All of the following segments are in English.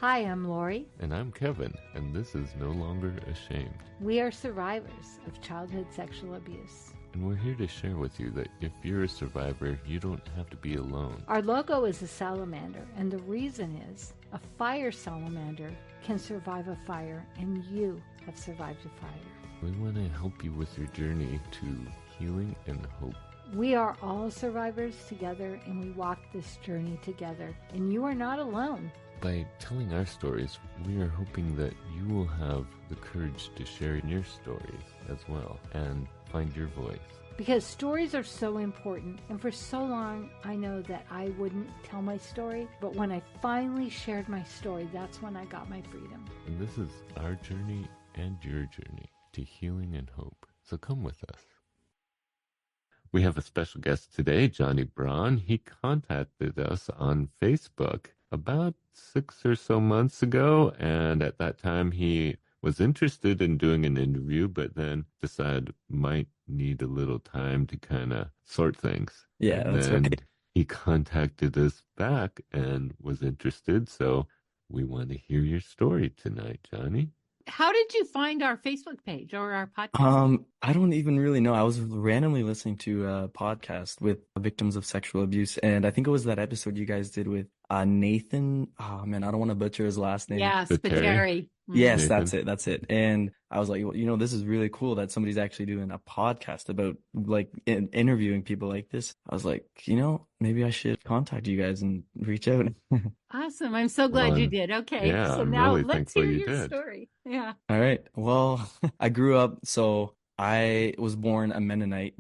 Hi, I'm Lori. And I'm Kevin, and this is No Longer Ashamed. We are survivors of childhood sexual abuse. And we're here to share with you that if you're a survivor, you don't have to be alone. Our logo is a salamander, and the reason is a fire salamander can survive a fire, and you have survived a fire. We want to help you with your journey to healing and hope. We are all survivors together, and we walk this journey together, and you are not alone. By telling our stories, we are hoping that you will have the courage to share your stories as well and find your voice. Because stories are so important, and for so long I know that I wouldn't tell my story, but when I finally shared my story, that's when I got my freedom. And this is our journey and your journey to healing and hope. So come with us. We have a special guest today, Johnny Braun. He contacted us on Facebook about 6 or so months ago, and at that time he was interested in doing an interview, but then decided might need a little time to kind of sort things. Yeah, and that's then right. He contacted us back and was interested, so we want to hear your story tonight, Johnny. How did you find our Facebook page or our podcast? I don't even really know. I was randomly listening to a podcast with victims of sexual abuse, and I think it was that episode you guys did with Nathan. Oh man, I don't want to butcher his last name. Yeah, Spiteri. Yes, Nathan. that's it. And I was like, well, this is really cool that somebody's actually doing a podcast about like interviewing people like this. I was like, maybe I should contact you guys and reach out. Awesome. I'm so glad you did. Okay. Yeah, so I'm now really let's thankful hear you your did. story. Yeah. All right. Well, I grew up, so I was born a Mennonite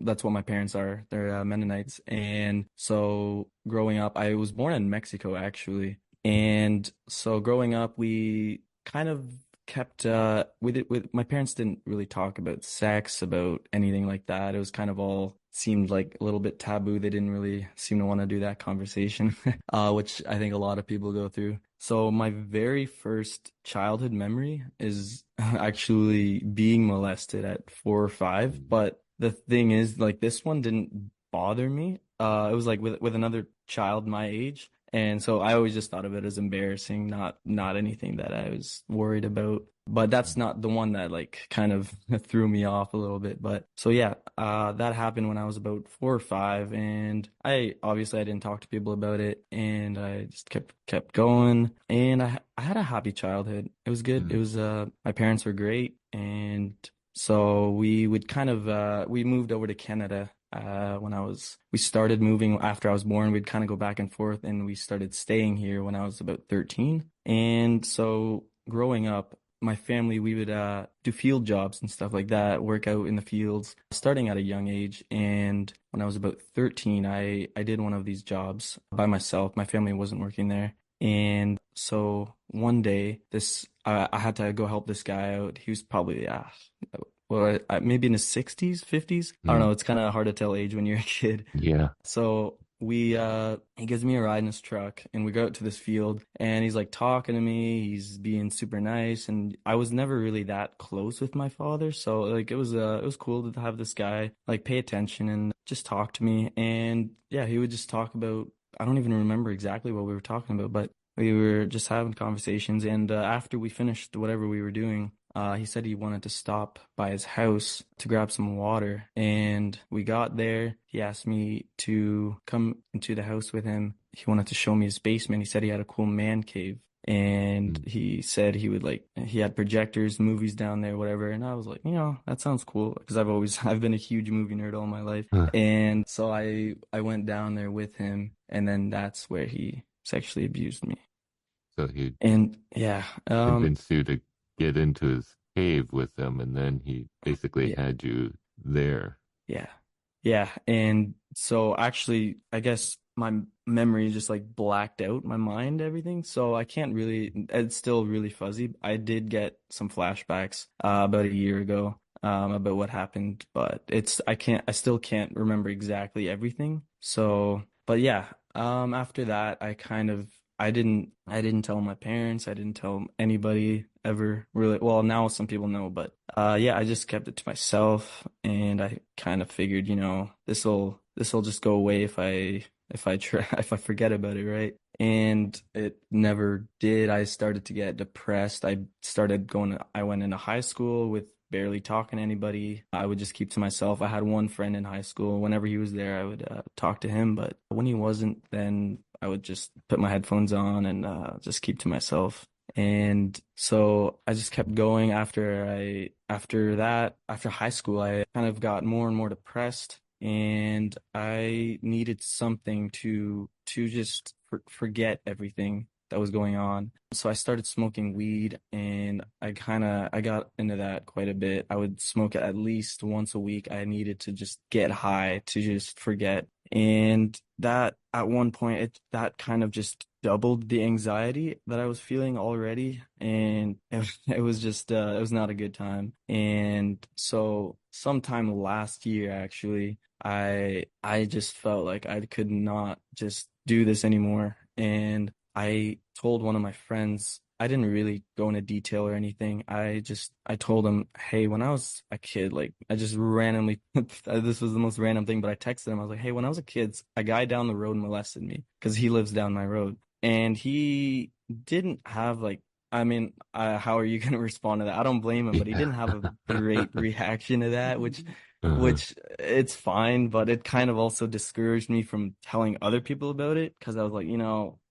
that's what my parents are. They're Mennonites. And so growing up, I was born in Mexico actually. And so growing up, we kind of kept with my parents didn't really talk about sex, about anything like that. It was kind of all seemed like a little bit taboo. They didn't really seem to want to do that conversation, which I think a lot of people go through. So my very first childhood memory is actually being molested at 4 or 5. But the thing is, like, this one didn't bother me. It was like with another child my age. And so I always just thought of it as embarrassing, not anything that I was worried about. But that's not the one that like kind of threw me off a little bit. But so yeah, that happened when I was about 4 or 5, and I didn't talk to people about it, and I just kept going, and I had a happy childhood. It was good. It was my parents were great, and so we would kind of we moved over to Canada. We started moving after I was born. We'd kind of go back and forth, and we started staying here when I was about 13. And so growing up, my family, we would do field jobs and stuff like that, work out in the fields, starting at a young age. And when I was about 13, I did one of these jobs by myself. My family wasn't working there. And so one day, I had to go help this guy out. He was probably maybe in his 60s, 50s. I don't know. It's kind of hard to tell age when you're a kid. Yeah. So he gives me a ride in his truck, and we go out to this field, and he's like talking to me. He's being super nice, and I was never really that close with my father. So like it was cool to have this guy like pay attention and just talk to me. And yeah, he would just talk about, I don't even remember exactly what we were talking about, but we were just having conversations. And after we finished whatever we were doing, he said he wanted to stop by his house to grab some water. And we got there. He asked me to come into the house with him. He wanted to show me his basement. He said he had a cool man cave. And he said he had projectors, movies down there, whatever. And I was like, that sounds cool. Because I've been a huge movie nerd all my life. And so I went down there with him. And then that's where he sexually abused me. So he yeah. convinced you to get into his cave with them, and then he basically had you there. Yeah. And so actually, I guess my memory just like blacked out my mind, everything. So I can't really, it's still really fuzzy. I did get some flashbacks about a year ago about what happened, but I still can't remember exactly everything. So, but yeah, after that, I didn't tell my parents. I didn't tell anybody ever really. Well, now some people know, but I just kept it to myself, and I kind of figured, this'll just go away if I forget about it, right? and it never did. I started to get depressed. I went into high school with barely talking to anybody. I would just keep to myself. I had one friend in high school. Whenever he was there, I would talk to him, but when he wasn't, then I would just put my headphones on and just keep to myself. And so I just kept going after high school, I kind of got more and more depressed, and I needed something to just forget everything that was going on. So I started smoking weed, and I got into that quite a bit. I would smoke it at least once a week. I needed to just get high to just forget. And that at one point that kind of just doubled the anxiety that I was feeling already, and it was just it was not a good time. And so sometime last year actually, I just felt like I could not just do this anymore, and I told one of my friends. I didn't really go into detail or anything. I told him, hey, when I was a kid, like I just randomly, this was the most random thing, but I texted him. I was like, hey, when I was a kid, a guy down the road molested me because he lives down my road. And he didn't have like, I mean, how are you going to respond to that? I don't blame him, but he didn't have a great reaction to that, Uh-huh. which it's fine, but it kind of also discouraged me from telling other people about it because I was like,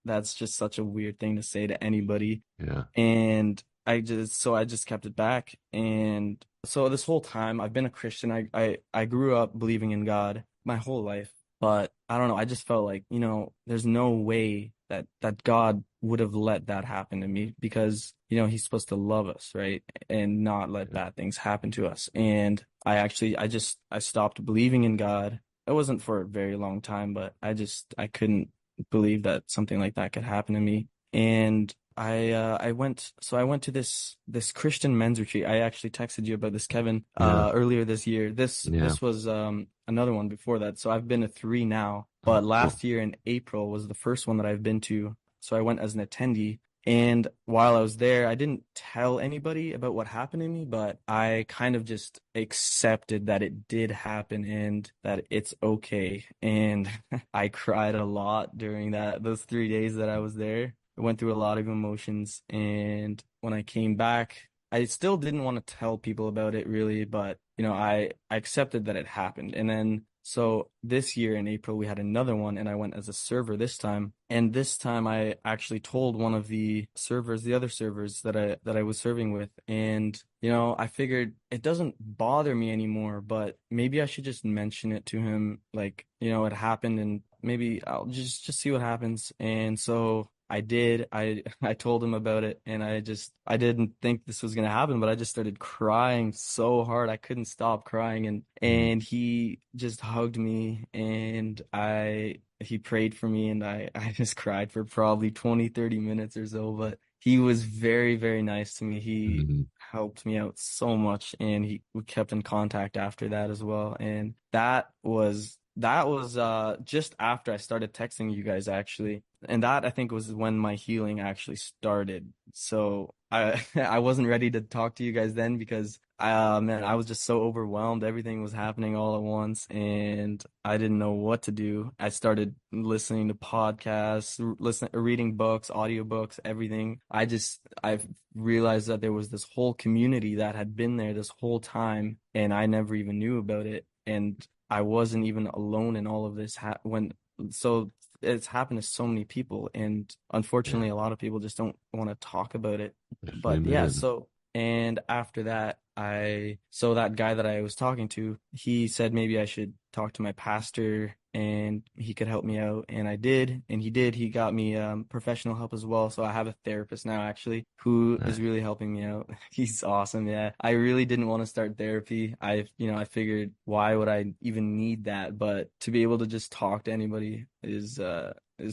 that's just such a weird thing to say to anybody. Yeah. And I just kept it back. And so this whole time I've been a Christian. I grew up believing in God my whole life, but I don't know. I just felt like, there's no way that God would have let that happen to me because, he's supposed to love us, right? And not let Yeah. bad things happen to us. And I stopped believing in God. It wasn't for a very long time, but I couldn't believe that something like that could happen to me. And I went to this Christian men's retreat. I actually texted you about this, Kevin, Yeah. earlier this year. Yeah. This was another one before that. So I've been to three now, Oh, but cool. last year in April was the first one that I've been to. So I went as an attendee. And while I was there, I didn't tell anybody about what happened to me, but I kind of just accepted that it did happen and that it's okay. And I cried a lot during those 3 days that I was there. I went through a lot of emotions, and when I came back, I still didn't want to tell people about it really, but I accepted that it happened. And then so this year in April we had another one, and I went as a server this time. And this time I actually told one of the other servers that I was serving with, and I figured it doesn't bother me anymore, but maybe I should just mention it to him, like, it happened, and maybe I'll just see what happens. And so I did. I told him about it, and I didn't think this was gonna happen, but I just started crying so hard. I couldn't stop crying, and Mm. and he just hugged me, and he prayed for me, and I just cried for probably 20, 30 minutes or so, but he was very, very nice to me. He Mhm. helped me out so much, and we kept in contact after that as well. And that was just after I started texting you guys actually. And that I think was when my healing actually started. So I I wasn't ready to talk to you guys then because man, I was just so overwhelmed. Everything was happening all at once, and I didn't know what to do. I started listening to podcasts, reading books, audiobooks, everything. I realized that there was this whole community that had been there this whole time, and I never even knew about it. And I wasn't even alone in all of this so it's happened to so many people, and Yeah. unfortunately a lot of people just don't want to talk about it. But yeah, Amen. so and after that, so that guy that I was talking to, he said maybe I should talk to my pastor and he could help me out. And I did, and he did. He got me professional help as well. So I have a therapist now actually who is Nice. really helping me out. He's awesome. Yeah. I really didn't want to start therapy. I figured why would I even need that? But to be able to just talk to anybody is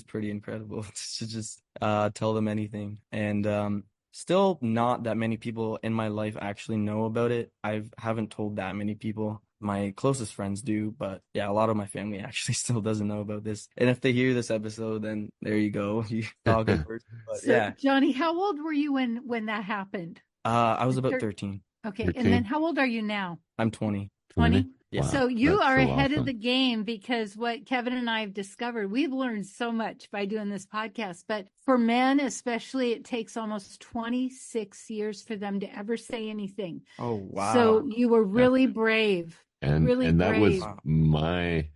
pretty incredible to just tell them anything. And still not that many people in my life actually know about it. I haven't told that many people. My closest friends do, but yeah, a lot of my family actually still doesn't know about this. And if they hear this episode, then there you go. You saw a good person. But So, yeah, Johnny, how old were you when that happened? I was Like about 13. Okay, and then 13, how old are you now? I'm 20. 20. 20? Yeah. So you That's are so ahead of awesome. the game, because what Kevin and I have discovered, we've learned so much by doing this podcast. But for men, especially, it takes almost 26 years for them to ever say anything. Oh, So wow. you were Yeah. really brave, really And that was brave. Wow. my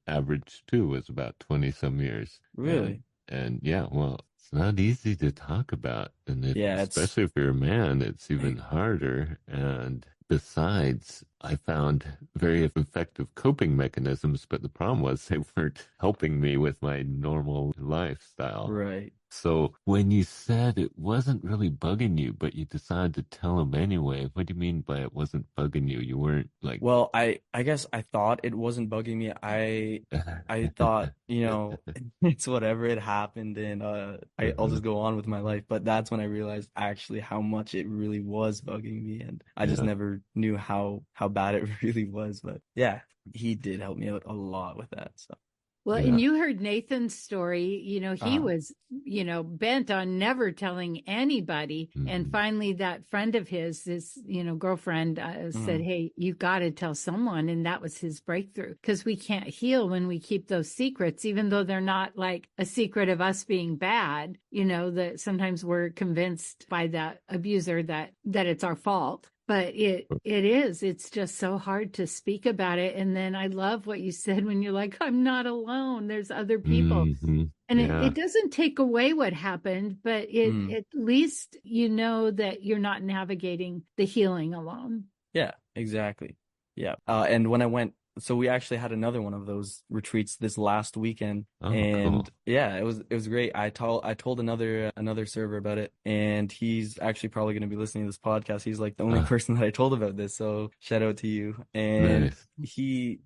average too, was about 20 some years. Really? And yeah, well, it's not easy to talk about. And Yeah, it's especially if you're a man, it's even harder. And besides, I found very effective coping mechanisms, but the problem was they weren't helping me with my normal lifestyle. right. So when you said it wasn't really bugging you, but you decided to tell him anyway, what do you mean by it wasn't bugging you? You weren't like, Well, I guess I thought it wasn't bugging me. I thought, it's whatever, it happened, and I'll just go on with my life. But that's when I realized actually how much it really was bugging me, and I just Yeah. never knew how bad it really was. But yeah, he did help me out a lot with that. So Well, Yeah. and you heard Nathan's story. He uh was, bent on never telling anybody. And Mhm. finally, that friend of his, girlfriend said, mhm. "Hey, you got to tell someone." And that was his breakthrough, because we can't heal when we keep those secrets, even though they're not like a secret of us being bad, that sometimes we're convinced by that abuser that it's our fault. But it's just so hard to speak about it. And then I love what you said when you're like, I'm not alone. There's other people. Mhm. And Yeah. it doesn't take away what happened, but Mhm. at least you know that you're not navigating the healing alone. Yeah, exactly. Yeah. And when I went, so we actually had another one of those retreats this last weekend, Oh, and cool. yeah, it was great. I told another server about it, and he's actually probably going to be listening to this podcast. He's like the only person that I told about this, so shout out to you. And Nice. he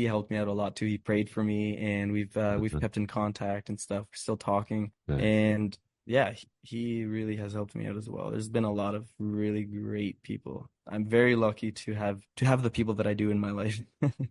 helped me out a lot too. He prayed for me, and we've kept in contact and stuff. We're still talking, Nice. and yeah, he really has helped me out as well. There's been a lot of really great people. I'm very lucky to have the people that I do in my life.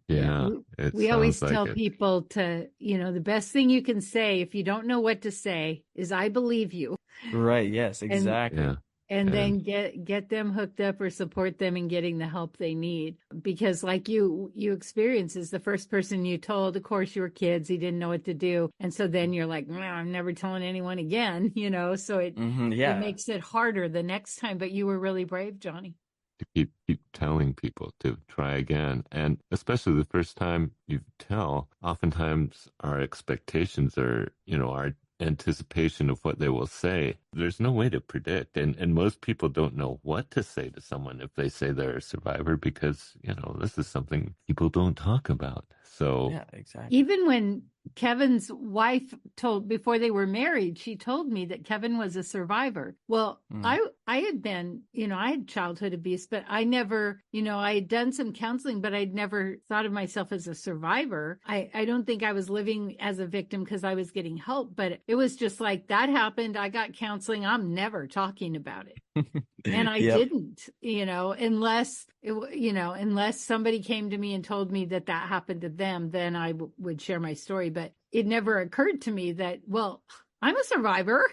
Yeah. It We always sounds like tell it. people to, the best thing you can say if you don't know what to say is "I believe you." Right, yes, And exactly. Yeah. and And then get them hooked up or support them in getting the help they need, because like you experience, as the first person you told, of course, you were kids, he didn't know what to do, and so then you're like, I'm never telling anyone again, so it Yeah. makes it harder the next time. But you were really brave, Johnny. to keep telling people to try again. And especially the first time you tell, oftentimes our expectations are, our anticipation of what they will say. There's no way to predict. And most people don't know what to say to someone if they say they're a survivor, because, this is something people don't talk about. So Yeah, exactly. Even when Kevin's wife before they were married, she told me that Kevin was a survivor. Well, Mm. I had been, I had childhood abuse, but I never, I had done some counseling, but I'd never thought of myself as a survivor. I don't think I was living as a victim because I was getting help, but it was just like that happened. I got counseling. I'm never talking about it. And I Yep. didn't, unless somebody came to me and told me that happened to them, then I would share my story. But it never occurred to me that, well, I'm a survivor.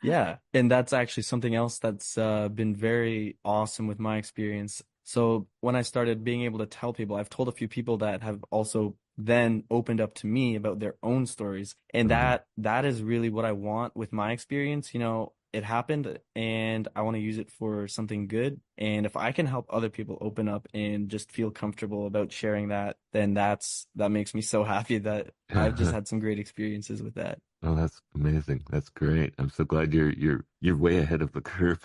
Yeah, and that's actually something else that's been very awesome with my experience. So when I started being able to tell people, I've told a few people that have also then opened up to me about their own stories, and that is really what I want with my experience. It happened, and I want to use it for something good. And if I can help other people open up and just feel comfortable about sharing that, then that makes me so happy that I've just had some great experiences with that. Oh, that's amazing. That's great. I'm so glad you're way ahead of the curve,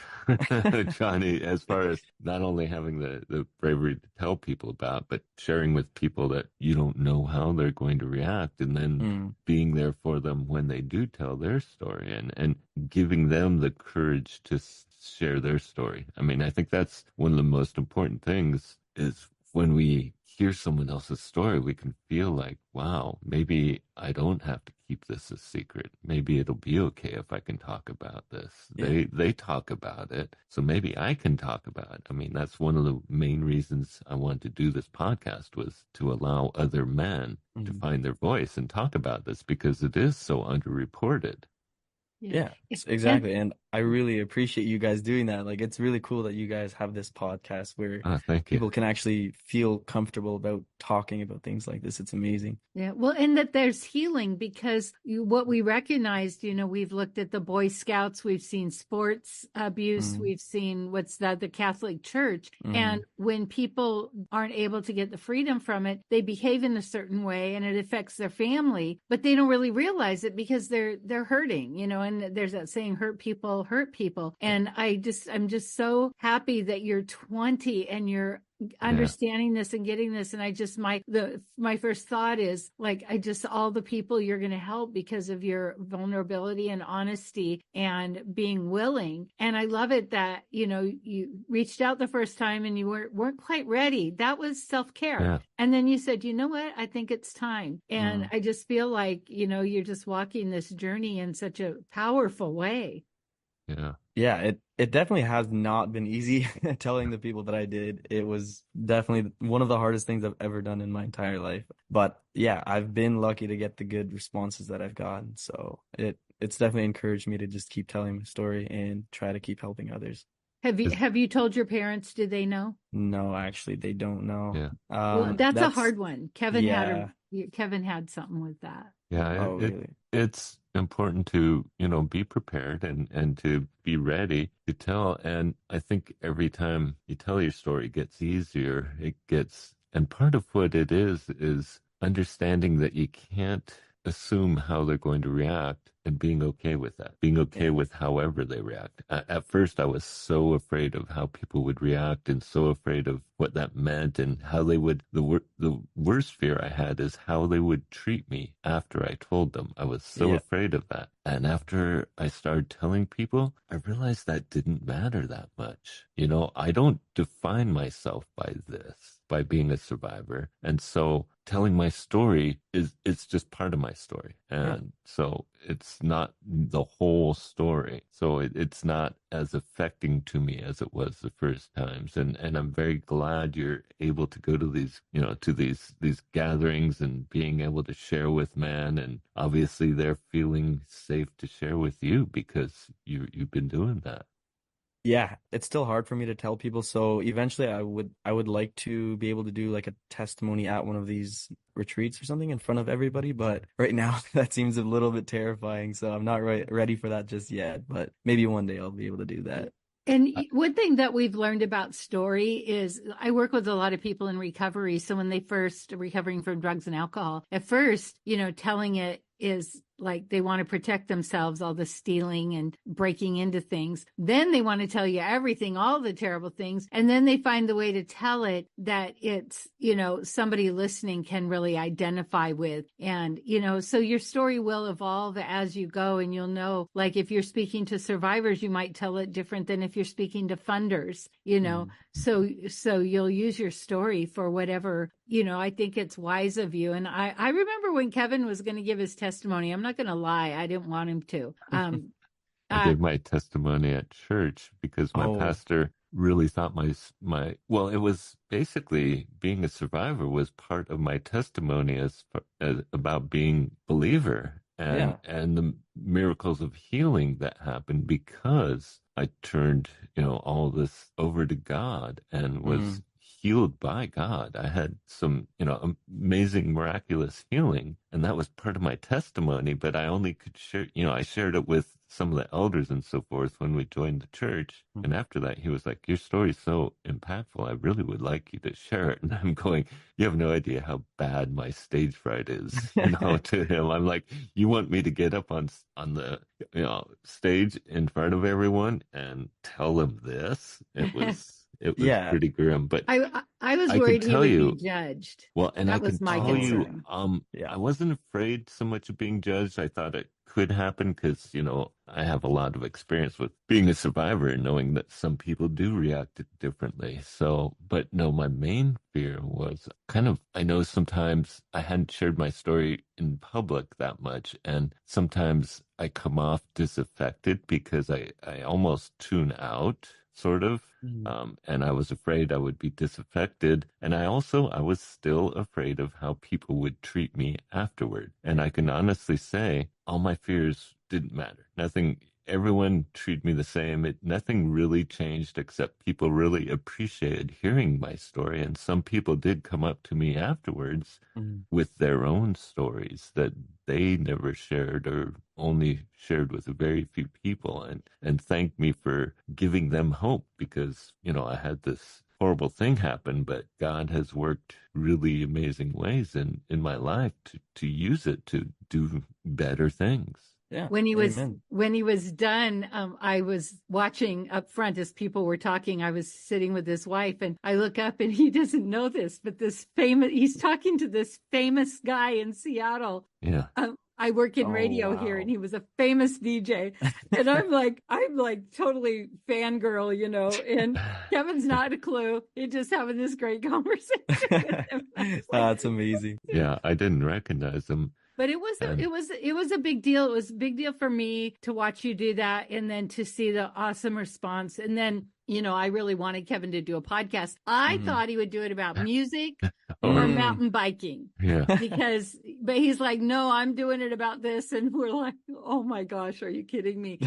Johnny, as far as not only having the bravery to tell people about, but sharing with people that you don't know how they're going to react, and then being there for them when they do tell their story, and giving them the courage to share their story. I mean, I think that's one of the most important things, is when we hear someone else's story, we can feel like, wow, maybe I don't have to keep this a secret. Maybe it'll be okay if I can talk about this. Yeah. They talk about it, so maybe I can talk about it. I mean, that's one of the main reasons I wanted to do this podcast, was to allow other men to find their voice and talk about this, because it is so underreported. Yeah, And exactly. And I really appreciate you guys doing that. Like, it's really cool that you guys have this podcast where Thank you. people can actually feel comfortable about talking about things like this. It's amazing. Yeah, well, and that there's healing because what we recognized, we've looked at the Boy Scouts, we've seen sports abuse, we've seen the Catholic Church. And when people aren't able to get the freedom from it, they behave in a certain way and it affects their family, but they don't really realize it because they're hurting, and there's that saying, hurt people hurt people. And I'm just so happy that you're 20 and you're understanding this and getting this. And I just, my first thought is like, all the people you're going to help because of your vulnerability and honesty and being willing. And I love it that, you reached out the first time and you weren't quite ready. That was self-care. Yeah. And then you said, you know what? I think it's time. And I just feel like, you're just walking this journey in such a powerful way. Yeah. Yeah, it definitely has not been easy telling the people that I did. It was definitely one of the hardest things I've ever done in my entire life. But yeah, I've been lucky to get the good responses that I've gotten. So it's definitely encouraged me to just keep telling my story and try to keep helping others. Have you told your parents? Did they know? No, actually, they don't know. Yeah. Well, that's a hard one. Kevin yeah. had something with that. Yeah. Really? It's important to, be prepared and to be ready to tell. And I think every time you tell your story, it gets easier. And part of what it is understanding that you can't assume how they're going to react and being okay with that, being okay with however they react. At first, I was so afraid of how people would react and so afraid of what that meant and how they would, the worst fear I had is how they would treat me after I told them. I was so afraid of that. And after I started telling people, I realized that didn't matter that much. I don't define myself by this, by being a survivor. And so telling my story it's just part of my story. And so it's not the whole story. So it's not as affecting to me as it was the first times. And I'm very glad you're able to go to these, to these gatherings and being able to share with man. And obviously they're feeling safe to share with you because you've been doing that. Yeah, it's still hard for me to tell people. So eventually I would like to be able to do like a testimony at one of these retreats or something in front of everybody. But right now that seems a little bit terrifying. So I'm not ready for that just yet. But maybe one day I'll be able to do that. And one thing that we've learned about story is I work with a lot of people in recovery. So when they first recovering from drugs and alcohol, at first, telling it is like they want to protect themselves, all the stealing and breaking into things. Then they want to tell you everything, all the terrible things. And then they find the way to tell it that it's, somebody listening can really identify with. And, so your story will evolve as you go and you'll know, like if you're speaking to survivors, you might tell it different than if you're speaking to funders, so you'll use your story for whatever, I think it's wise of you. And I remember when Kevin was going to give his testimony, I'm not going to lie. I didn't want him to. I gave my testimony at church because my pastor really thought well, it was basically being a survivor was part of my testimony as about being believer and the miracles of healing that happened because I turned, all this over to God and was healed by God. I had some, amazing, miraculous healing, and that was part of my testimony, but I only could share, I shared it with some of the elders and so forth when we joined the church. And after that, he was like, your story's so impactful. I really would like you to share it. And I'm going, you have no idea how bad my stage fright is, to him. I'm like, you want me to get up on the, stage in front of everyone and tell them this? It was pretty grim, but I was worried he would be judged. Well, and that I was can my tell concern. you, I wasn't afraid so much of being judged. I thought it could happen because, I have a lot of experience with being a survivor and knowing that some people do react differently. So, but no, my main fear was I know sometimes I hadn't shared my story in public that much. And sometimes I come off disaffected because I almost tune out. Sort of. And I was afraid I would be disaffected. And I was still afraid of how people would treat me afterward. And I can honestly say all my fears didn't matter. Nothing, everyone treated me the same. Nothing really changed except people really appreciated hearing my story. And some people did come up to me afterwards Mm. with their own stories that they never shared or only shared with a very few people, and thanked me for giving them hope because, I had this horrible thing happen, but God has worked really amazing ways in my life to use it to do better things. Yeah. When he Amen. was done, I was watching up front as people were talking. I was sitting with his wife, and I look up, and he doesn't know this, but he's talking to this famous guy in Seattle. Yeah. I work in Oh, radio here, wow. and he was a famous DJ. And I'm like totally fangirl, and Kevin's not a clue. He's just having this great conversation with him. That's amazing. Yeah, I didn't recognize him. But it was a big deal. It was a big deal for me to watch you do that, and then to see the awesome response. And then, I really wanted Kevin to do a podcast. I thought he would do it about music or mountain biking. Yeah. But he's like, no, I'm doing it about this. And we're like, oh my gosh, are you kidding me?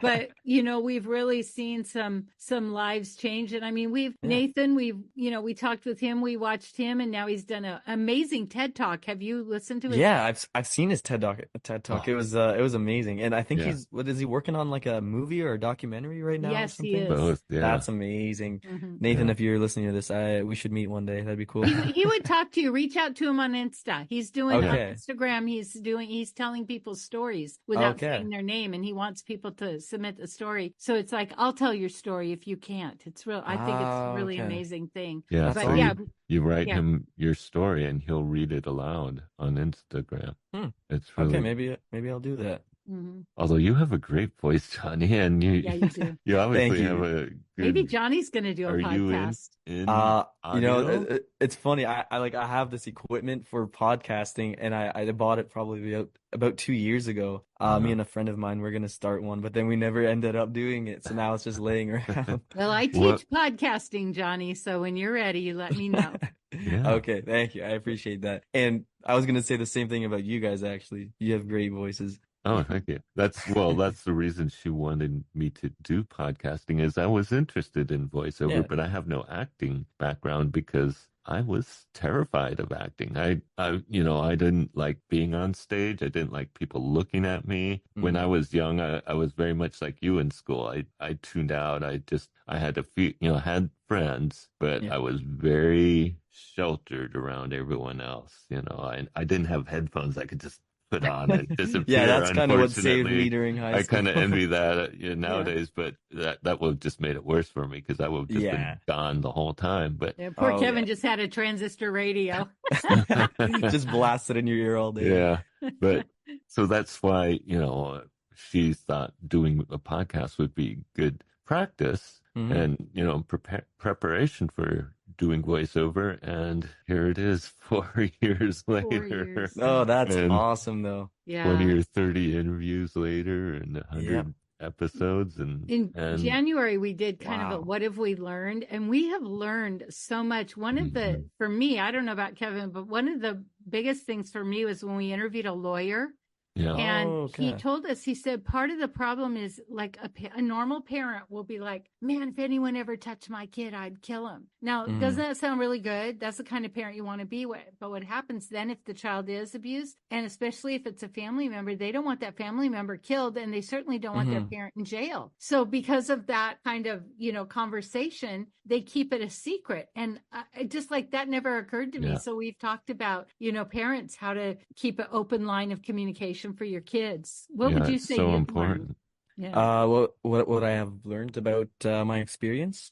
But, we've really seen some lives change. And I mean, Nathan, we talked with him, we watched him, and now he's done an amazing TED Talk. Have you listened to it? Yeah, I've seen his TED Talk. Oh. It was amazing. And I think is he working on like a movie or a documentary right now? Yes, or something? he is. Both, yeah. That's amazing. Mm-hmm. Nathan, if you're listening to this, we should meet one day. That'd be cool. He would talk to you. Reach out to him on Insta. He's doing on Okay. Instagram. He's telling people stories without saying their name, and he wants people to submit a story. So it's like, I'll tell your story if you can't. It's real. I think it's a really amazing thing. Yeah. That's So awesome. you write him your story and he'll read it aloud on Instagram. It's really Okay. Maybe I'll do that. Mm-hmm. Although you have a great voice, Johnny, and you do. you obviously Thank have you. a good. Maybe Johnny's going to do a Are podcast. you in audio? It's funny. I have this equipment for podcasting, and I bought it probably about 2 years ago. Me and a friend of mine were gonna start one, but then we never ended up doing it. So now it's just laying around. Well, I teach podcasting, Johnny. So when you're ready, you let me know. Yeah. Okay, thank you. I appreciate that. And I was gonna say the same thing about you guys. Actually, you have great voices. Oh, thank you. That's the reason she wanted me to do podcasting is I was interested in voiceover, but I have no acting background because I was terrified of acting. I didn't like being on stage. I didn't like people looking at me. When I was young, I was very much like you in school. I tuned out. I had a few, had friends, but I was very sheltered around everyone else. I didn't have headphones I could just put on and disappear. Yeah, that's kind of what saved me during high school. I kind of envy that nowadays, but that would have just made it worse for me because I would have just been gone the whole time. But poor Kevin just had a transistor radio. Just blasted in your ear all day. Yeah, but so that's why she thought doing a podcast would be good practice and preparation for doing voiceover, and here it is 4 years later. Oh, that's awesome though. Yeah, 20 or 30 interviews later and 100 episodes. And in January we did kind of a what have we learned, and we have learned so much. One of the, for me, I don't know about Kevin, but one of the biggest things for me was when we interviewed a lawyer. Yeah. And he told us, he said, part of the problem is like a normal parent will be like, man, if anyone ever touched my kid, I'd kill him. Now, doesn't that sound really good? That's the kind of parent you want to be with. But what happens then if the child is abused, and especially if it's a family member, they don't want that family member killed, and they certainly don't want their parent in jail. So because of that kind of, conversation, they keep it a secret. And just like that never occurred to me. So we've talked about, parents, how to keep an open line of communication for your kids. What would you say? So important. Yeah. What I have learned about my experience,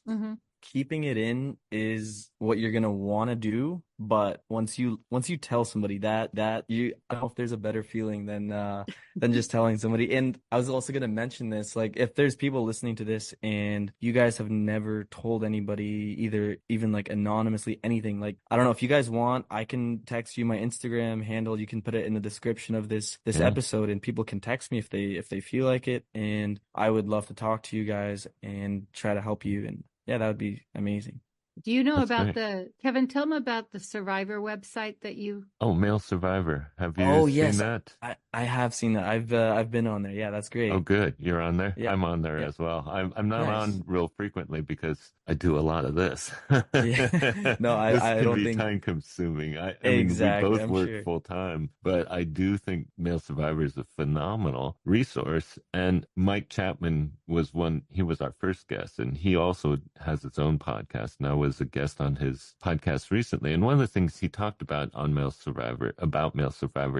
keeping it in is what you're gonna want to do. But once you tell somebody that I don't know if there's a better feeling than just telling somebody. And I was also gonna mention this, like if there's people listening to this and you guys have never told anybody, even like anonymously anything, like I don't know, if you guys want, I can text you my Instagram handle. You can put it in the description of this episode, and people can text me if they feel like it. And I would love to talk to you guys and try to help you. And yeah, that would be amazing. Do you know That's about great. Kevin, tell me about the Survivor website that you, Oh, Male Survivor. Have you Oh seen yes, that? I have seen that. I've been on there. Yeah, that's Oh, great. good. You're on there. Yeah, I'm on there yeah, as well. I'm not nice. on real frequently because I do a lot of this. Yeah, no, This I can don't be think time consuming. I mean, we exactly. both I'm work sure. full time, but I do think Male Survivor is a phenomenal resource. And Mike Chapman was one, he was our first guest, and he also has his own podcast. And I was a guest on his podcast recently. And one of the things he talked about Male Survivor,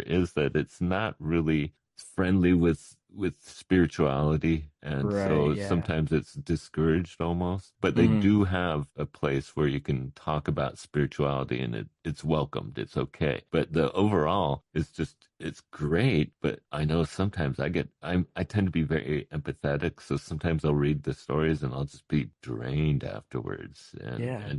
is that it's not really friendly with spirituality, and Right. so Yeah. sometimes it's discouraged almost, but they Hmm. do have a place where you can talk about spirituality, and it's welcomed, it's okay, but the overall is just, it's great. But I know sometimes I tend to be very empathetic, so sometimes I'll read the stories and I'll just be drained afterwards, and Yeah.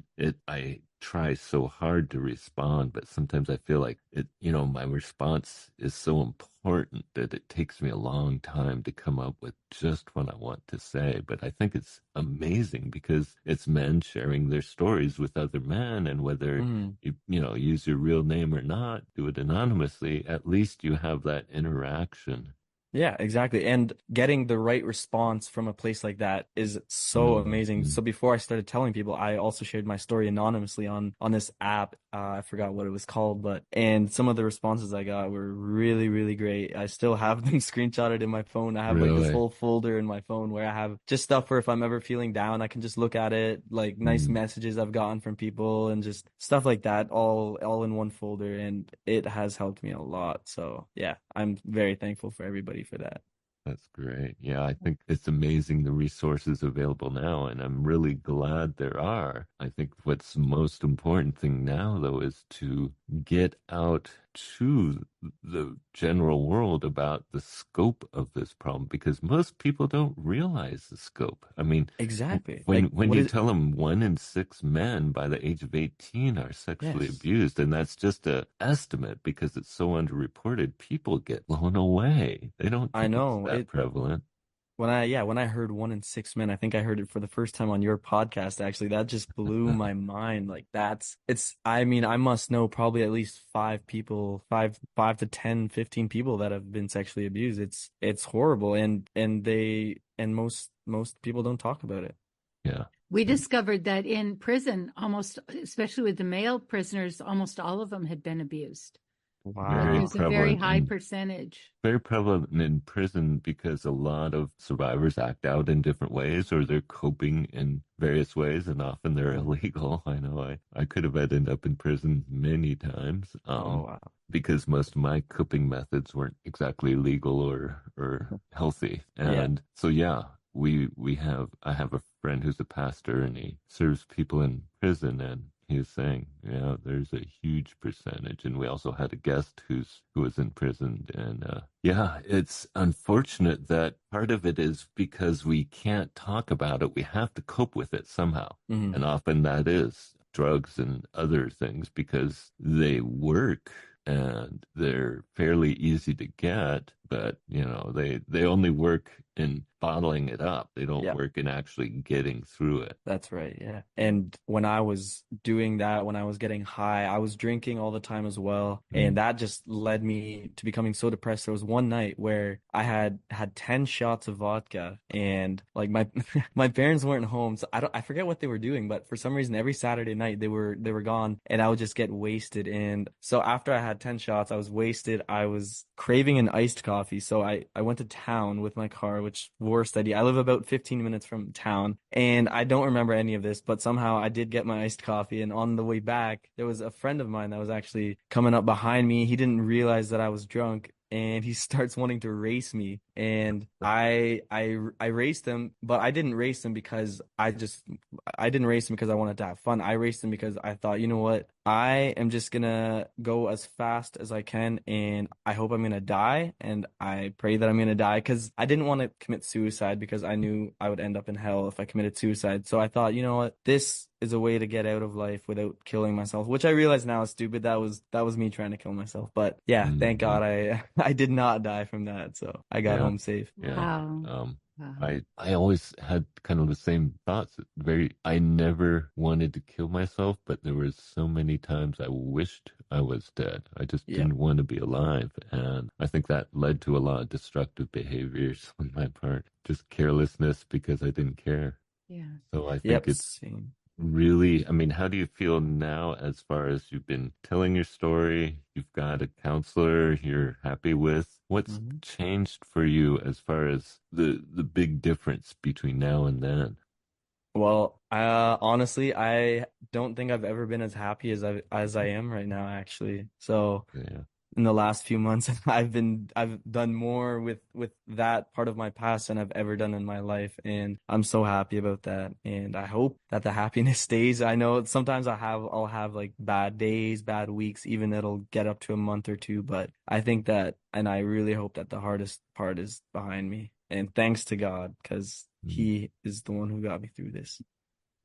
I try so hard to respond, but sometimes I feel like my response is so important that it takes me a long time to come up with just what I want to say. But I think it's amazing because it's men sharing their stories with other men, and whether Hmm. you use your real name or not, do it anonymously, at least you have that interaction. Yeah, exactly. And getting the right response from a place like that is so amazing. Mhm. So before I started telling people, I also shared my story anonymously on this app. I forgot what it was called, but and some of the responses I got were really, really great. I still have them screenshotted in my phone. I have like this Really? whole folder in my phone where I have just stuff for if I'm ever feeling down, I can just look at it, like nice Mm. messages I've gotten from people and just stuff like that, all in one folder, and it has helped me a lot. So yeah, I'm very thankful for everybody for that. That's great. Yeah, I think it's amazing the resources available now, and I'm really glad there are. I think what's the most important thing now, though, is to get out to the general world about the scope of this problem, because most people don't realize the scope. I mean, Exactly. when Like when what you is tell them 1 in 6 men by the age of 18 are sexually yes. abused, and that's just a estimate because it's so underreported, people get blown away. They don't I think it's know. that It prevalent. when I heard 1 in 6 men, I think I heard it for the first time on your podcast, actually. That just blew my mind. Like it's I mean, I must know probably at least 5 people, five to 10, 15 people that have been sexually abused. It's horrible, and most people don't talk about it. Yeah. we discovered that in prison, almost, especially with the male prisoners, almost all of them had been abused. That Very there's Wow. a very prevalent high in percentage. very prevalent in prison because a lot of survivors act out in different ways, or they're coping in various ways, and often they're illegal. I know I could have ended up in prison many times, Oh wow. because most of my coping methods weren't exactly legal or healthy. Yeah. And so yeah, I have a friend who's a pastor, and he serves people in prison, and he was saying, yeah, there's a huge percentage. And we also had a guest who was imprisoned, and yeah, it's unfortunate that part of it is because we can't talk about it. We have to cope with it somehow, Hmm. and often that is drugs and other things because they work and they're fairly easy to get, but they only work in bottling it up. They don't Yeah. work in actually getting through it. That's right, yeah. And when I was doing that, when I was getting high, I was drinking all the time as well. And Mm. that just led me to becoming so depressed. There was one night where I had 10 shots of vodka, and like my my parents weren't home. So I forget what they were doing, but for some reason every Saturday night they were gone, and I would just get wasted. And so after I had 10 shots, I was wasted. I was craving an iced coffee. So I went to town with my car, which worst idea. I live about 15 minutes from town, and I don't remember any of this, but somehow I did get my iced coffee. And on the way back, there was a friend of mine that was actually coming up behind me. He didn't realize that I was drunk, and he starts wanting to race me. And I raced him, but I didn't race him because I didn't race him because I wanted to have fun. I raced him because I thought, you know what? I am just gonna go as fast as I can, and I hope I'm gonna die, and I pray that I'm gonna die, because I didn't want to commit suicide because I knew I would end up in hell if I committed suicide. So I thought, you know what? This is a way to get out of life without killing myself, which I realize now is stupid. That was me trying to kill myself. But yeah, thank Hmm. God I I did not die from that, so I got Yeah. home safe. Yeah. Wow. Wow. I always had kind of the same thoughts. I never wanted to kill myself, but there was so many times I wished I was dead. I just Yeah. didn't want to be alive. And I think that led to a lot of destructive behaviors on my part, just carelessness because I didn't care. Yeah. So I think Yep. it's Same. really, I mean, how do you feel now as far as you've been telling your story? You've got a counselor you're happy with. What's Mhm. changed for you as far as the big difference between now and then? Well, honestly, I don't think I've ever been as happy as I am right now, actually. So Yeah. in the last few months, I've done more with that part of my past than I've ever done in my life, and I'm so happy about that. And I hope that the happiness stays. I know sometimes I'll have like bad days, bad weeks, even it'll get up to a month or two, but I think that, and I really hope that the hardest part is behind me. And thanks to God, because Mm. He is the one who got me through this.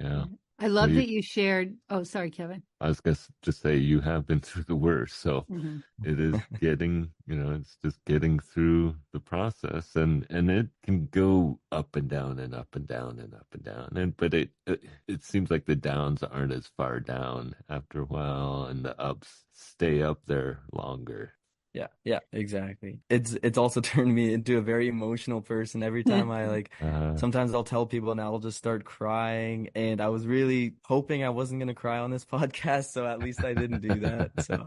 Yeah. I So love that you shared. Oh, sorry, Kevin. I was going to just say you have been through the worst. So Hmm. it is getting, it's just getting through the process, and it can go up and down and up and down and up and down. But it seems like the downs aren't as far down after a while, and the ups stay up there longer. Yeah, exactly. It's also turned me into a very emotional person. Every time I like, Uh, sometimes I'll tell people and I'll just start crying. And I was really hoping I wasn't gonna cry on this podcast, so at least I didn't do that. So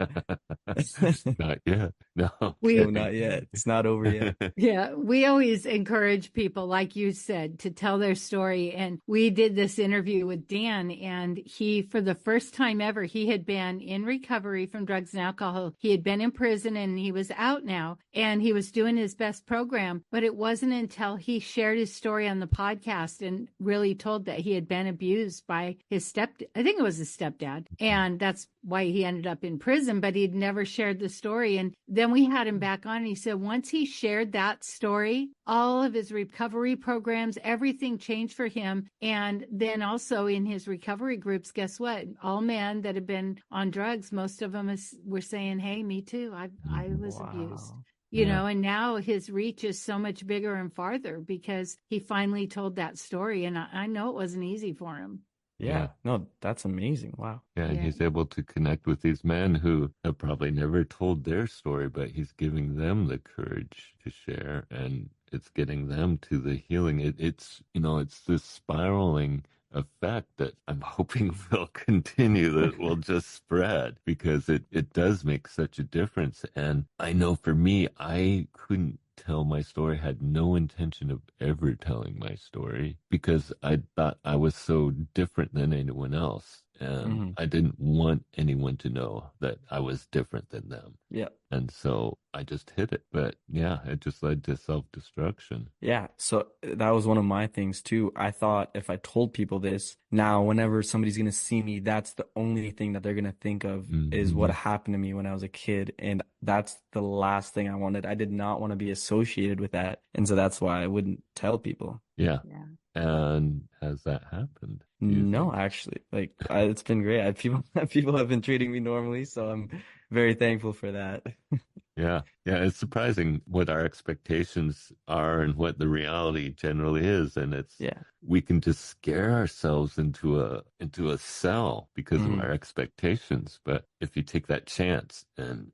Not yet. No, no, We not yet. It's not over yet. Yeah, we always encourage people, like you said, to tell their story. And we did this interview with Dan, and he, for the first time ever, he had been in recovery from drugs and alcohol. He had been in prison and he was out now, and he was doing his best program. But it wasn't until he shared his story on the podcast and really told that he had been abused by I think it was his stepdad. And that's why he ended up in prison, but he'd never shared the story. And then we had him back on, and he said once he shared that story, all of his recovery programs, everything changed for him. And then also in his recovery groups, guess what? All men that have been on drugs, most of them were saying, hey, me too. I was abused. Wow. yeah, And now his reach is so much bigger and farther because he finally told that story. And I know it wasn't easy for him. Yeah. No, that's amazing. Wow. yeah, and Yeah. he's able to connect with these men who have probably never told their story, but he's giving them the courage to share, and it's getting them to the healing. It's this spiraling effect that I'm hoping will continue, that will just spread, because it does make such a difference. And I know for me, I couldn't tell my story, had no intention of ever telling my story, because I thought I was so different than anyone else. And Hmm. I didn't want anyone to know that I was different than them. Yeah. And so I just hid it. But yeah, it just led to self-destruction. Yeah, so that was one of my things too. I thought if I told people this, now whenever somebody's gonna see me, that's the only thing that they're gonna think of is what Hmm. happened to me when I was a kid. And that's the last thing I wanted. I did not want to be associated with that. And so that's why I wouldn't tell people. Yeah. Yeah. And has that happened, do you No, think? actually, it's been great. People have been treating me normally, so I'm very thankful for that. Yeah, yeah, it's surprising what our expectations are and what the reality generally is, and Yeah. we can just scare ourselves into a cell because of Hmm. our expectations. But if you take that chance, and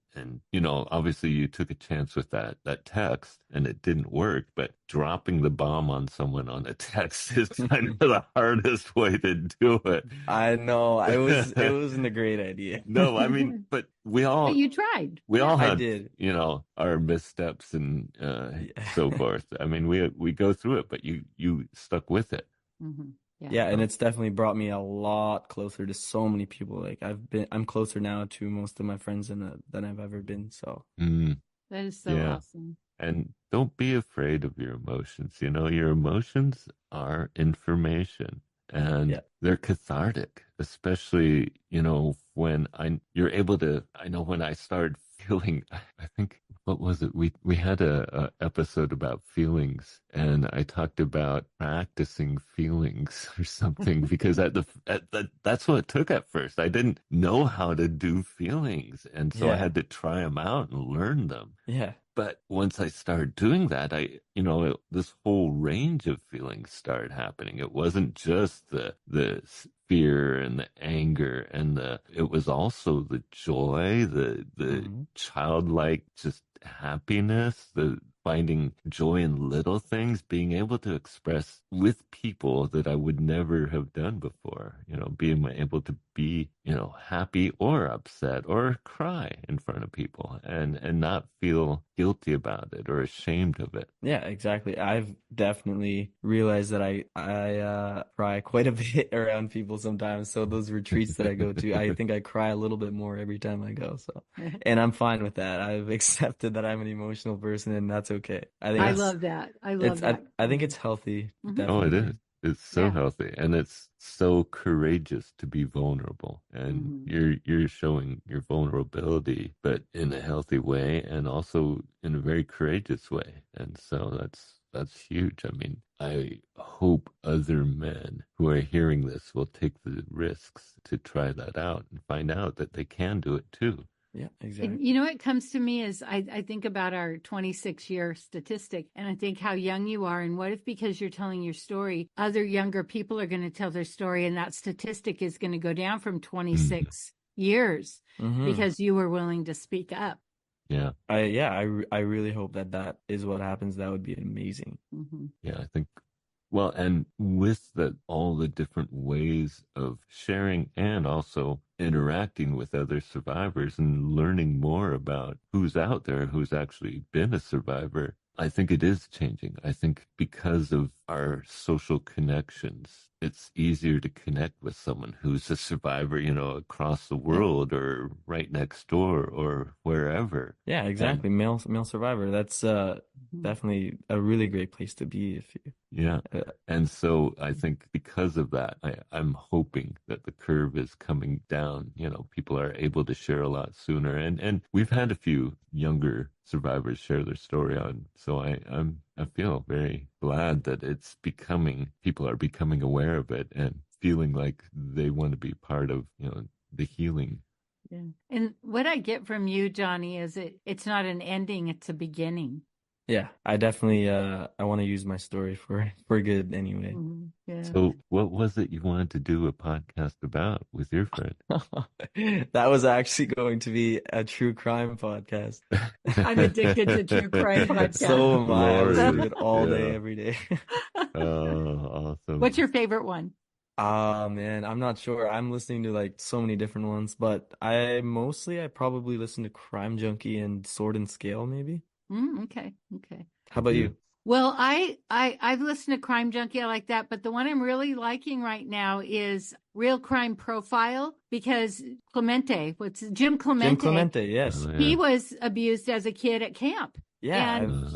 obviously you took a chance with that text and it didn't work, but dropping the bomb on someone on a text is kind of the hardest way to do it. I know. It wasn't a great idea. No, I mean, but But you tried. we all Yeah. I have, did. our missteps and so Yeah. forth. I mean, we go through it, but you stuck with it. Hmm. Yeah. Yeah, and So, it's definitely brought me a lot closer to so many people. Like I'm closer now to most of my friends than I've ever been. So mm, That is so yeah. awesome. And don't be afraid of your emotions. Your emotions are information, and yeah, they're cathartic, especially, when you're able to, I know when I started feeling, I think what was it? We had a episode about feelings, and I talked about practicing feelings or something because that's what it took at first. I didn't know how to do feelings, and so I Yeah. had to try them out and learn them. Yeah. But once I started doing that, this whole range of feelings started happening. It wasn't just the fear and the anger it was also the joy, the Hmm. childlike just happiness, the finding joy in little things, being able to express with people that I would never have done before, being able to be, happy or upset or cry in front of people and not feel guilty about it or ashamed of it. Yeah, exactly. I've definitely realized that I cry quite a bit around people sometimes. So those retreats that I go to, I think I cry a little bit more every time I go. So, and I'm fine with that. I've accepted that I'm an emotional person, and that's okay. I think I Yeah. love that. I love that. I think it's healthy, Mhm. Oh, it definitely. is. It's so Yeah. healthy and it's so courageous to be vulnerable. And Mhm. you're showing your vulnerability, but in a healthy way and also in a very courageous way. And so that's huge. I mean, I hope other men who are hearing this will take the risks to try that out and find out that they can do it too. Yeah, And exactly. you know what comes to me is I think about our 26-year statistic and I think how young you are. And what if because you're telling your story, other younger people are going to tell their story and that statistic is going to go down from Mm, 26 years Hmm. because you were willing to speak up. yeah. I really hope that that is what happens. That would be amazing. Mhm. Yeah, I think well, and with all the different ways of sharing and also interacting with other survivors and learning more about who's out there, who's actually been a survivor, I think it is changing. I think because of our social connections, it's easier to connect with someone who's a survivor, across the Yeah. world or right next door or wherever. Yeah, And exactly. Male survivor. That's Mhm. definitely a really great place to be if you yeah. uh, And so I think because of that, I'm hoping that the curve is coming down. People are able to share a lot sooner. And we've had a few younger survivors share their story on. So I feel very glad that people are becoming aware of it and feeling like they want to be part of, the healing. Yeah. And what I get from you, Johnny, is it's not an ending, it's a beginning. yeah, I definitely I want to use my story for good anyway. Mhm. Yeah. So what was it you wanted to do a podcast about with your friend? That was actually going to be a true crime podcast. I'm addicted to true crime podcasts. So am I. I listen to Glorious. it all day, Yeah. every day. Oh, awesome. What's your favorite one? Ah, man, I'm not sure. I'm listening to like so many different ones, but I probably listen to Crime Junkie and Sword and Scale, maybe. Okay. Okay. How about Yeah. you? Well, I've listened to Crime Junkie. I like that, but the one I'm really liking right now is Real Crime Profile because Jim Jim Clemente, Clemente, yes. Oh, he yeah. was abused as a kid at camp. Yeah, And I've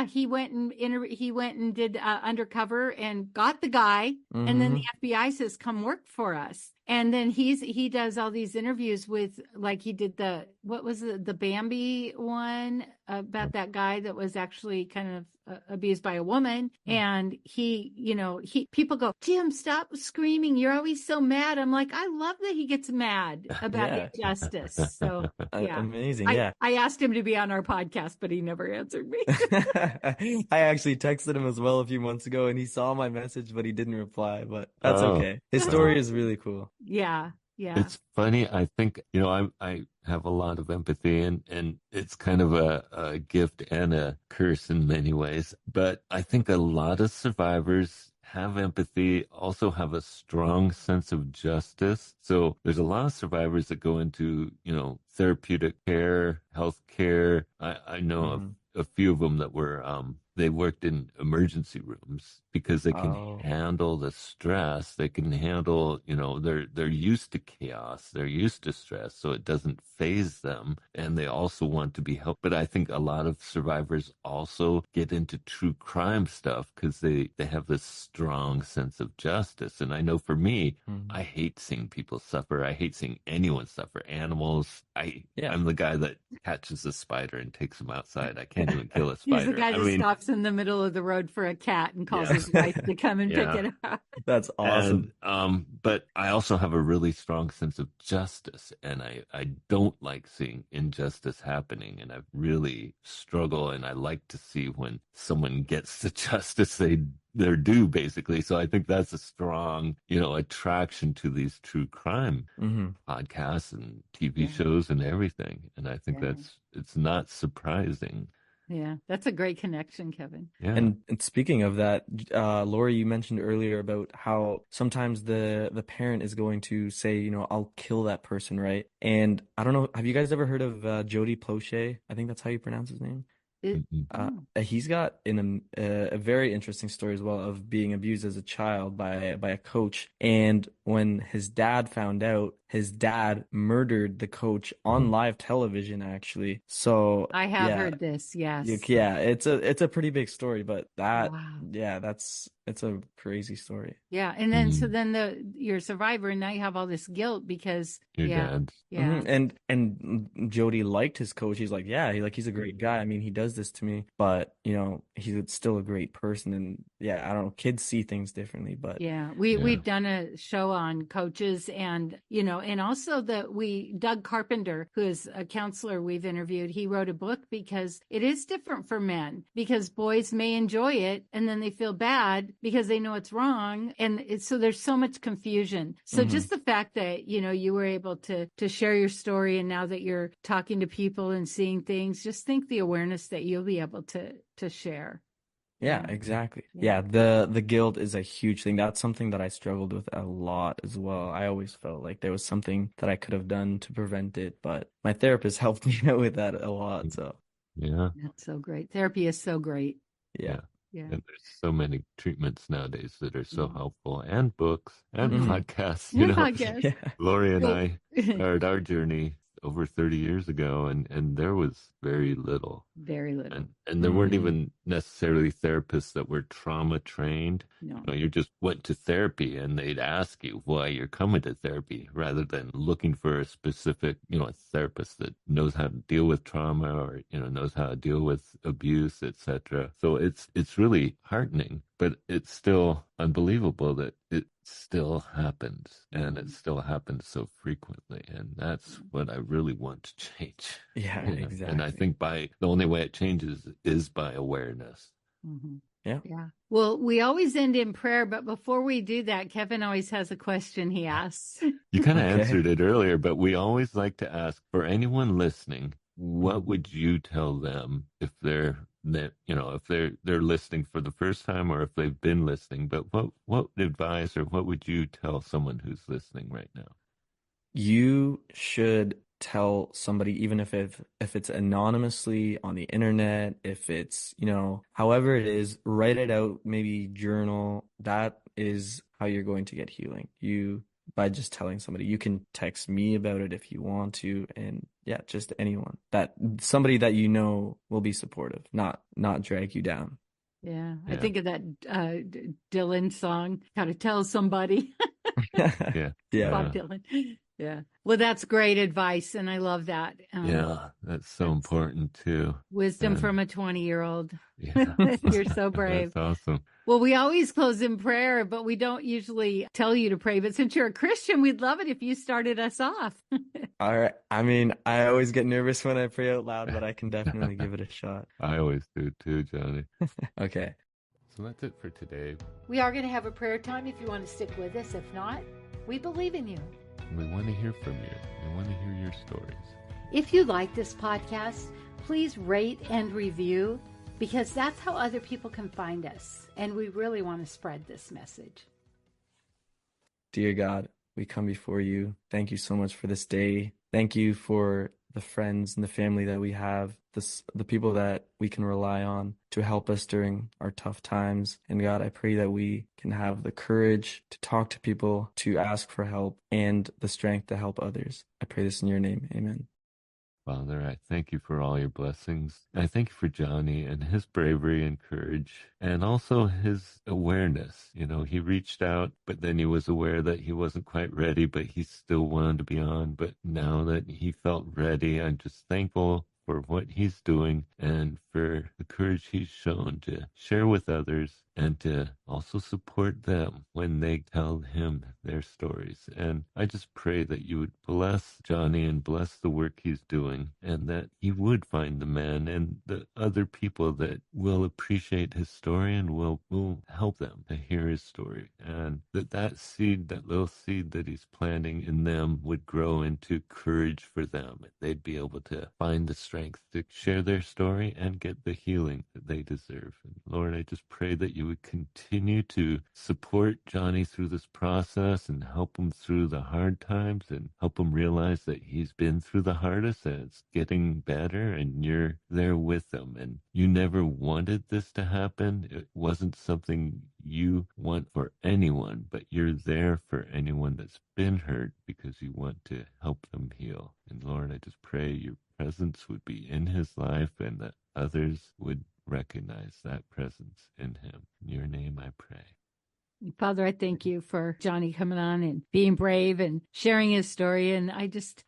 he went and did undercover and got the guy. And then the hmm FBI says, come work for us. And then he does all these interviews with, like he did what was the Bambi one about that guy that was actually kind of abused by a woman. And people go, Jim, stop screaming. You're always so mad. I'm like, I love that he gets mad about Yeah. injustice. So yeah. Amazing, yeah. I asked him to be on our podcast, but he never answered me. I actually texted him as well a few months ago and he saw my message, but he didn't reply, but that's Oh, okay. His oh. story is really cool. Yeah. Yeah. It's funny. I think, I have a lot of empathy and it's kind of a gift and a curse in many ways. But I think a lot of survivors have empathy, also have a strong sense of justice. So there's a lot of survivors that go into, therapeutic care, health care. I know of Mhm. a few of them that were they worked in emergency rooms because they can Oh. handle the stress. They can handle, they're used to chaos. They're used to stress, so it doesn't phase them. And they also want to be helped. But I think a lot of survivors also get into true crime stuff because they have this strong sense of justice. And I know for me, I hate seeing people suffer. I hate seeing anyone suffer. Animals. Yeah. I'm the guy that catches a spider and takes him outside. I can't even kill a He's spider. the guy that stops in the middle of the road for a cat and calls his wife to come and pick it up. That's awesome. And, but I also have a really strong sense of justice, and I don't like seeing injustice happening, and I really struggle, and I like to see when someone gets the justice they're due, basically. So I think that's a strong, attraction to these true crime podcasts and TV shows and everything. And I think it's not surprising. Yeah, that's a great connection, Kevin. Yeah. And speaking of that, Lori, you mentioned earlier about how sometimes the parent is going to say, I'll kill that person, right? And I don't know, have you guys ever heard of Jody Plauché? I think that's how you pronounce his name. He's got a very interesting story as well of being abused as a child by a coach. And when his dad found out, his dad murdered the coach on live television, actually. So I have heard this. Yes. Yeah, it's a pretty big story, but it's a crazy story. Yeah, and then so then you're a survivor, and now you have all this guilt because your dad. Yeah. And Jody liked his coach. He's like, he's a great guy. I mean, he does this to me, but he's still a great person. And I don't know, kids see things differently, but we've done a show on coaches, and and also Doug Carpenter, who is a counselor we've interviewed, he wrote a book because it is different for men, because boys may enjoy it and then they feel bad because they know it's wrong, and so there's so much confusion. So just the fact that you were able to share your story, and now that you're talking to people and seeing things, just think the awareness that you'll be able to share. Yeah, exactly. Yeah, the guilt is a huge thing. That's something that I struggled with a lot as well. I always felt like there was something that I could have done to prevent it, but my therapist helped me out with that a lot. So that's so great. Therapy is so great. Yeah. And there's so many treatments nowadays that are so helpful, and books and podcasts. Podcasts. Lori and I started our journey over 30 years ago, and there was very little. Very little. And there weren't even necessarily therapists that were trauma trained. No. You just went to therapy, and they'd ask you why you're coming to therapy, rather than looking for a specific, a therapist that knows how to deal with trauma, or, knows how to deal with abuse, etc. So it's really heartening, but it's still unbelievable that it still happens, and it still happens so frequently. And that's what I really want to change. Yeah, exactly. And I think the only way it changes is by awareness. Yeah. Well, we always end in prayer, but before we do that, Kevin always has a question he asks. You kind of answered it earlier, but we always like to ask, for anyone listening, what would you tell them if they're listening for the first time, or if they've been listening? But what advice, or what would you tell someone who's listening right now? You should tell somebody, even if it's anonymously on the internet, if it's, however it is, write it out, maybe journal. That is how you're going to get healing. By just telling somebody. You can text me about it if you want to, and just anyone, somebody that will be supportive, not drag you down. Yeah. I think of that Dylan song, Gotta Tell Somebody. Yeah. Bob Dylan. Yeah. Well, that's great advice, and I love that. That's so important too. Wisdom from a 20-year-old. Yeah. You're so brave. That's awesome. Well, we always close in prayer, but we don't usually tell you to pray. But since you're a Christian, we'd love it if you started us off. All right. I mean, I always get nervous when I pray out loud, but I can definitely give it a shot. I always do too, Johnny. Okay. So that's it for today. We are going to have a prayer time if you want to stick with us. If not, we believe in you. We want to hear from you. We want to hear your stories. If you like this podcast, please rate and review, because that's how other people can find us. And we really want to spread this message. Dear God, we come before you. Thank you so much for this day. Thank you for the friends and the family that we have. the people that we can rely on to help us during our tough times. And God, I pray that we can have the courage to talk to people, to ask for help, and the strength to help others. I pray this in your name. Amen. Father, I thank you for all your blessings. I thank you for Johnny and his bravery and courage, and also his awareness. You know, he reached out, but then he was aware that he wasn't quite ready, but he still wanted to be on. But now that he felt ready, I'm just thankful for what he's doing and for the courage he's shown to share with others and to also support them when they tell him their stories. And I just pray that you would bless Johnny and bless the work he's doing, and that he would find the man and the other people that will appreciate his story and will help them to hear his story. And that seed, that little seed that he's planting in them, would grow into courage for them. They'd be able to find the strength to share their story and get the healing that they deserve. And Lord, I just pray that you would continue to support Johnny through this process and help him through the hard times and help him realize that he's been through the hardest and it's getting better and you're there with him. And you never wanted this to happen. It wasn't something you want for anyone, but you're there for anyone that's been hurt because you want to help them heal. And Lord, I just pray your presence would be in his life and that others would recognize that presence in him. In your name I pray. Father, I thank you for Johnny coming on and being brave and sharing his story. And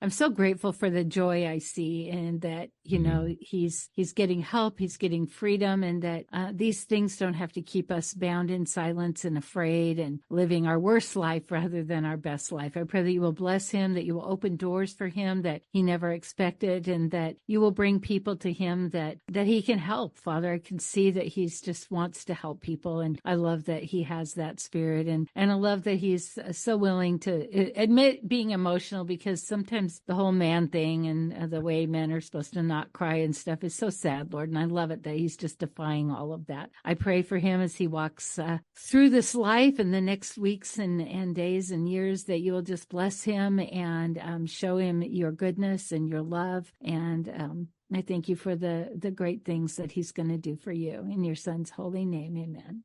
I'm so grateful for the joy I see, and that, you know, he's getting help, he's getting freedom, and that these things don't have to keep us bound in silence and afraid and living our worst life rather than our best life. I pray that you will bless him, that you will open doors for him that he never expected, and that you will bring people to him that he can help. Father, I can see that he's just wants to help people. And I love that he has that spirit. And I love that he's so willing to admit being emotional, because sometimes the whole man thing and the way men are supposed to not cry and stuff is so sad, Lord. And I love it that he's just defying all of that. I pray for him as he walks through this life in the next weeks and days and years, that you will just bless him and show him your goodness and your love. And I thank you for the great things that he's going to do for you. In your son's holy name, amen.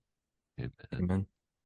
Amen. Amen.